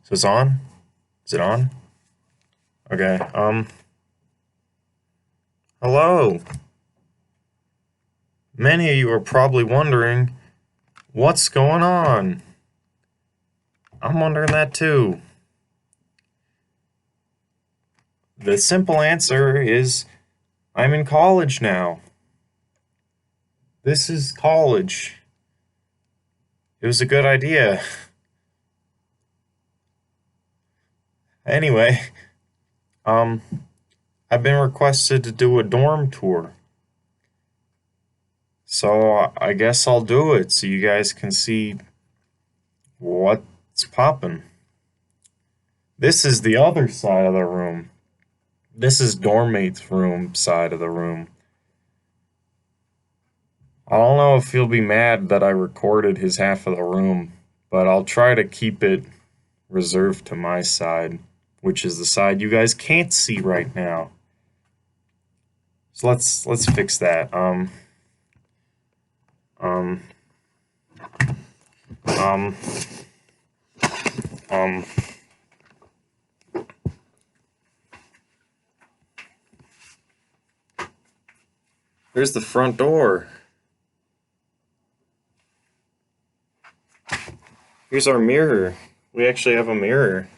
So it's on? Is it on? Okay, hello. Many of you are probably wondering, what's going on? I'm wondering that too. The simple answer is, I'm in college now. This is college. It was a good idea. Anyway, um, I've been requested to do a dorm tour. So I guess I'll do it so you guys can see what's poppin'. This is the other side of the room. This is dorm mate's room side of the room. I don't know if he'll be mad that I recorded his half of the room, but I'll try to keep it reserved to my side, which is the side you guys can't see right now. So let's fix that. Um, um, um. There's the front door. Here's our mirror. We actually have a mirror.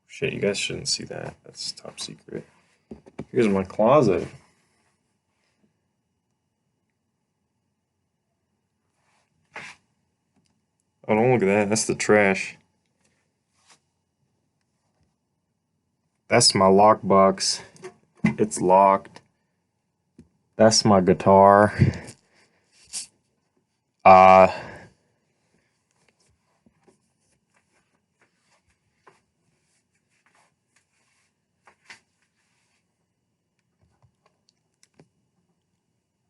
Shit, you guys shouldn't see that. That's top secret. Here's my closet. Oh, don't look at that. That's the trash. That's my lockbox. It's locked. That's my guitar. Uh,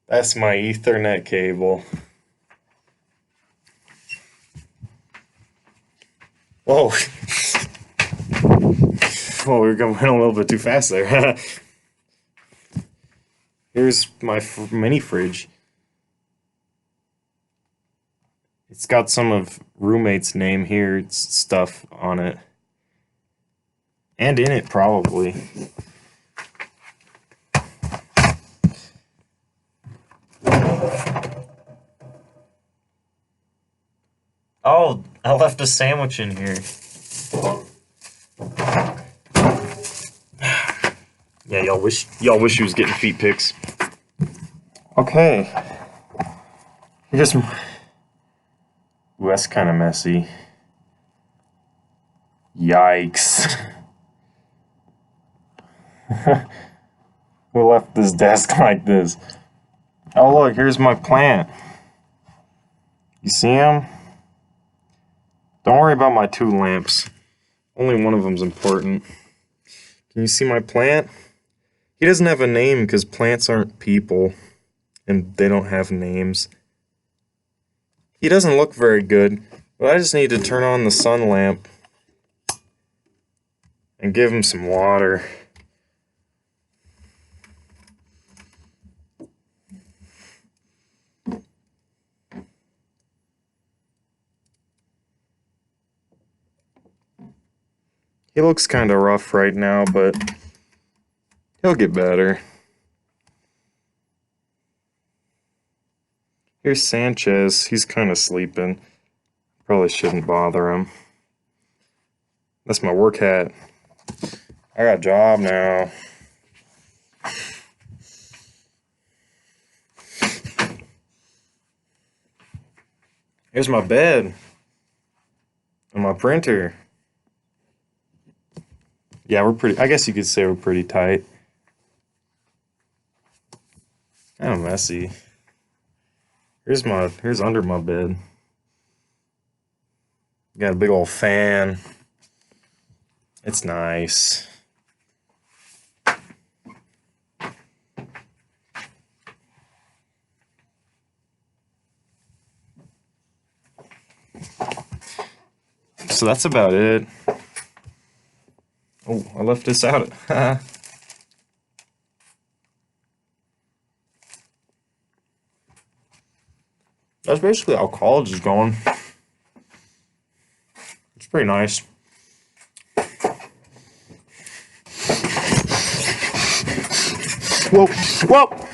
that's my Ethernet cable. Whoa. Whoa, we went a little bit too fast there. Here's my mini fridge. It's got some of roommate's name here. It's stuff on it. And in it, probably. Oh, I left a sandwich in here. Yeah, y'all wish you was getting feet pics. Okay. Here's some. Ooh, that's kind of messy. Yikes. Who left this desk like this? Oh, look, here's my plant. You see him? Don't worry about my two lamps. Only one of them's important. Can you see my plant? He doesn't have a name because plants aren't people, and they don't have names. He doesn't look very good, but I just need to turn on the sun lamp and give him some water. He looks kind of rough right now, but he'll get better. Here's Sanchez. He's kind of sleeping. Probably shouldn't bother him. That's my work hat. I got a job now. Here's my bed. And my printer. Yeah, I guess you could say we're pretty tight. Kind of messy. Here's under my bed. Got a big old fan. It's nice. So that's about it. Oh, I left this out. That's basically how college is going. It's pretty nice. Whoa, whoa!